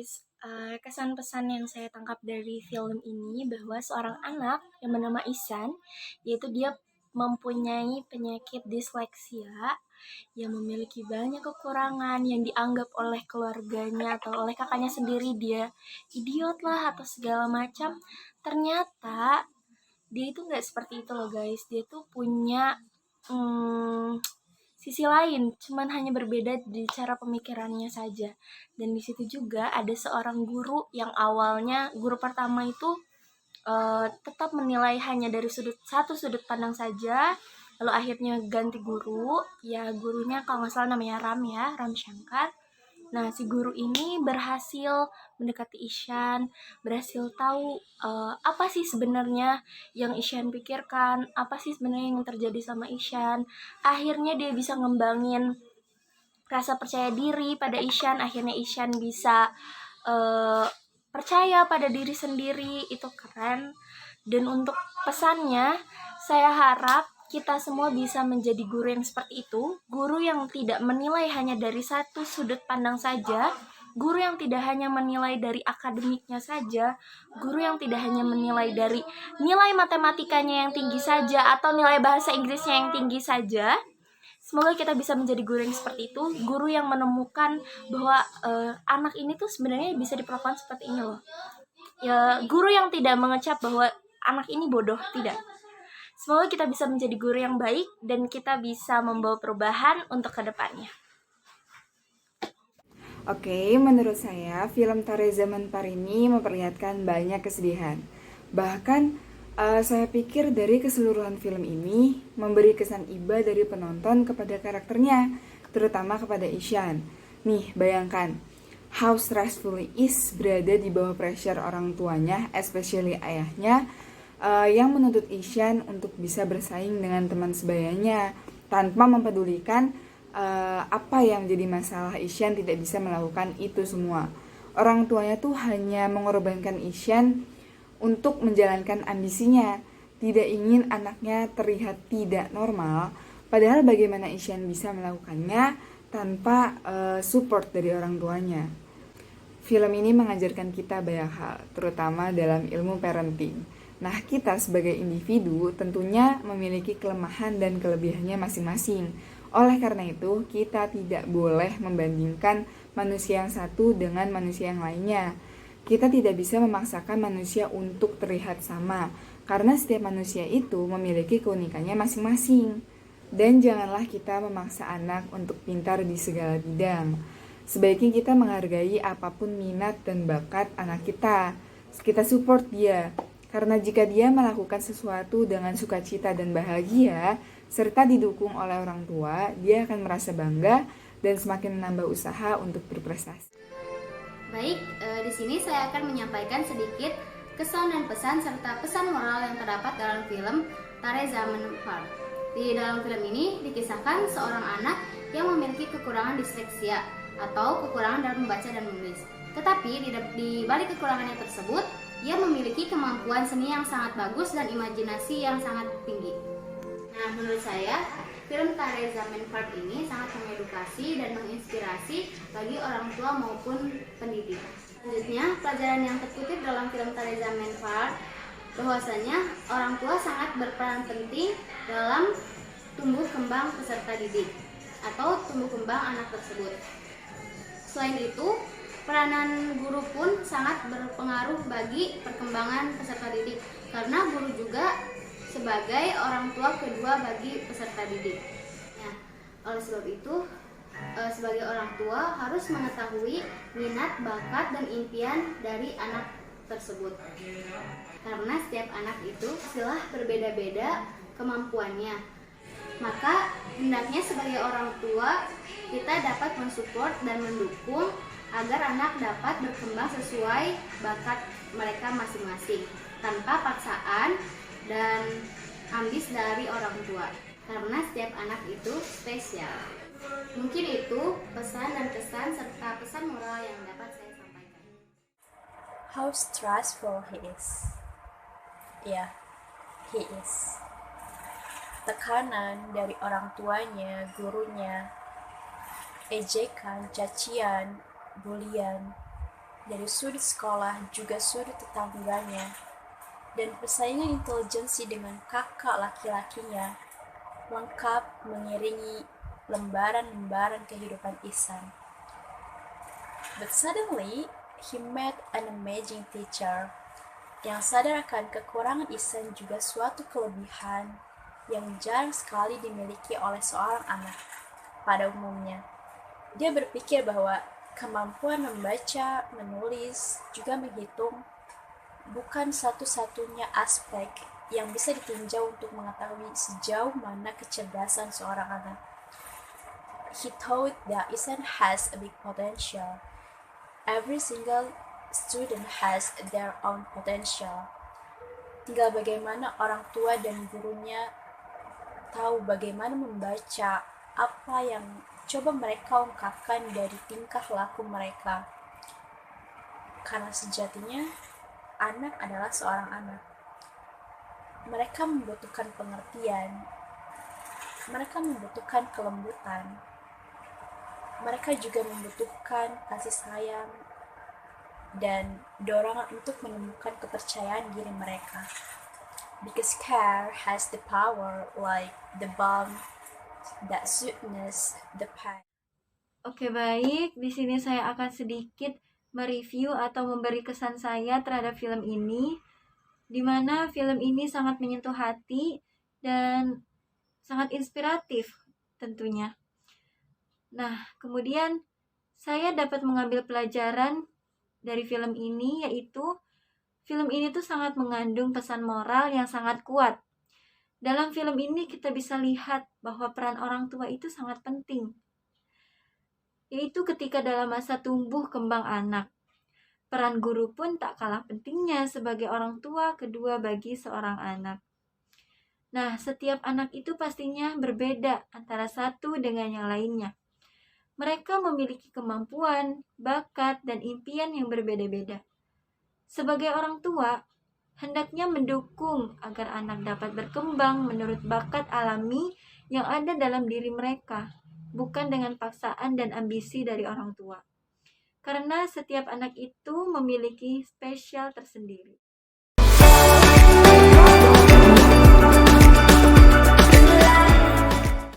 guys, kesan pesan yang saya tangkap dari film ini bahwa seorang anak yang bernama Ihsan, yaitu dia mempunyai penyakit disleksia yang memiliki banyak kekurangan yang dianggap oleh keluarganya atau oleh kakaknya sendiri dia idiot lah atau segala macam. Ternyata dia itu nggak seperti itu loh guys, dia tuh punya sisi lain, cuman hanya berbeda di cara pemikirannya saja. Dan di situ juga ada seorang guru yang awalnya guru pertama itu tetap menilai hanya dari satu sudut pandang saja, lalu akhirnya ganti guru, ya gurunya kalau nggak salah namanya Ram Shankar. Nah, si guru ini berhasil mendekati Ihsan, berhasil tahu apa sih sebenarnya yang Ihsan pikirkan, apa sih sebenarnya yang terjadi sama Ihsan. Akhirnya dia bisa ngembangin rasa percaya diri pada Ihsan, akhirnya Ihsan bisa percaya pada diri sendiri, itu keren. Dan untuk pesannya, saya harap kita semua bisa menjadi guru yang seperti itu, guru yang tidak menilai hanya dari satu sudut pandang saja, guru yang tidak hanya menilai dari akademiknya saja, guru yang tidak hanya menilai dari nilai matematikanya yang tinggi saja atau nilai bahasa Inggrisnya yang tinggi saja. Semoga kita bisa menjadi guru yang seperti itu, guru yang menemukan bahwa anak ini tuh sebenarnya bisa diperlakukan seperti ini loh. Ya, guru yang tidak mengecap bahwa anak ini bodoh, tidak. Semoga kita bisa menjadi guru yang baik dan kita bisa membawa perubahan untuk kedepannya. Oke, menurut saya film Tare Zaman Par ini memperlihatkan banyak kesedihan. Bahkan saya pikir dari keseluruhan film ini memberi kesan iba dari penonton kepada karakternya, terutama kepada Ihsan. Nih, bayangkan how stressful is berada di bawah pressure orang tuanya, especially ayahnya, yang menuntut Ihsan untuk bisa bersaing dengan teman sebayanya tanpa mempedulikan apa yang menjadi masalah. Ihsan tidak bisa melakukan itu semua. Orang tuanya tuh hanya mengorbankan Ihsan untuk menjalankan ambisinya, tidak ingin anaknya terlihat tidak normal. Padahal bagaimana Ihsan bisa melakukannya tanpa support dari orang tuanya. Film ini mengajarkan kita banyak hal, terutama dalam ilmu parenting. Nah, kita sebagai individu tentunya memiliki kelemahan dan kelebihannya masing-masing. Oleh karena itu, kita tidak boleh membandingkan manusia yang satu dengan manusia yang lainnya. Kita tidak bisa memaksakan manusia untuk terlihat sama, karena setiap manusia itu memiliki keunikannya masing-masing. Dan janganlah kita memaksa anak untuk pintar di segala bidang. Sebaiknya kita menghargai apapun minat dan bakat anak kita. Kita support dia. Karena jika dia melakukan sesuatu dengan sukacita dan bahagia, serta didukung oleh orang tua, dia akan merasa bangga dan semakin menambah usaha untuk berprestasi. Baik, di sini saya akan menyampaikan sedikit kesan dan pesan serta pesan moral yang terdapat dalam film Tare Zaman Par. Di dalam film ini dikisahkan seorang anak yang memiliki kekurangan disleksia atau kekurangan dalam membaca dan menulis. Tetapi di balik kekurangannya tersebut, ia memiliki kemampuan seni yang sangat bagus dan imajinasi yang sangat tinggi. Nah, menurut saya, film Tare Zaman Par ini sangat mengedukasi dan menginspirasi bagi orang tua maupun pendidik. Selanjutnya, pelajaran yang terkutip dalam film Tare Zaman Par bahwasanya orang tua sangat berperan penting dalam tumbuh kembang peserta didik atau tumbuh kembang anak tersebut. Selain itu, peranan guru pun sangat berpengaruh bagi perkembangan peserta didik, karena guru juga sebagai orang tua kedua bagi peserta didik. Nah, oleh sebab itu, sebagai orang tua harus mengetahui minat, bakat, dan impian dari anak tersebut. Karena setiap anak itu pastilah berbeda-beda kemampuannya. Maka hendaknya sebagai orang tua kita dapat mensupport dan mendukung agar anak dapat berkembang sesuai bakat mereka masing-masing tanpa paksaan dan ambis dari orang tua, karena setiap anak itu spesial. Mungkin itu pesan dan kesan serta pesan moral yang dapat saya sampaikan. How stressful he is. Yeah, he is. Tekanan dari orang tuanya, gurunya, ejekan, cacian, bulian, dari sudut sekolah juga sudut tetangganya, dan persaingan intelijensi dengan kakak laki-lakinya lengkap mengiringi lembaran-lembaran kehidupan Ihsan. But suddenly, he met an amazing teacher yang sadar akan kekurangan Ihsan juga suatu kelebihan yang jarang sekali dimiliki oleh seorang anak pada umumnya. Dia berpikir bahwa kemampuan membaca, menulis, juga menghitung bukan satu-satunya aspek yang bisa ditinjau untuk mengetahui sejauh mana kecerdasan seorang anak. He thought that Ihsan has a big potential. Every single student has their own potential. Tinggal bagaimana orang tua dan gurunya tahu bagaimana membaca apa yang coba mereka ungkapkan dari tingkah laku mereka. Karena sejatinya, anak adalah seorang anak. Mereka membutuhkan pengertian. Mereka membutuhkan kelembutan. Mereka juga membutuhkan kasih sayang dan dorongan untuk menemukan kepercayaan diri mereka. Because care has the power like the balm that soothes the pain. Oke, baik. Di sini saya akan sedikit mereview atau memberi kesan saya terhadap film ini, di mana film ini sangat menyentuh hati dan sangat inspiratif tentunya. Nah, kemudian saya dapat mengambil pelajaran dari film ini, yaitu film ini tuh sangat mengandung pesan moral yang sangat kuat. Dalam film ini kita bisa lihat bahwa peran orang tua itu sangat penting, yaitu ketika dalam masa tumbuh kembang anak. Peran guru pun tak kalah pentingnya sebagai orang tua kedua bagi seorang anak. Nah, setiap anak itu pastinya berbeda antara satu dengan yang lainnya. Mereka memiliki kemampuan, bakat, dan impian yang berbeda-beda. Sebagai orang tua, hendaknya mendukung agar anak dapat berkembang menurut bakat alami yang ada dalam diri mereka, bukan dengan paksaan dan ambisi dari orang tua. Karena setiap anak itu memiliki spesial tersendiri.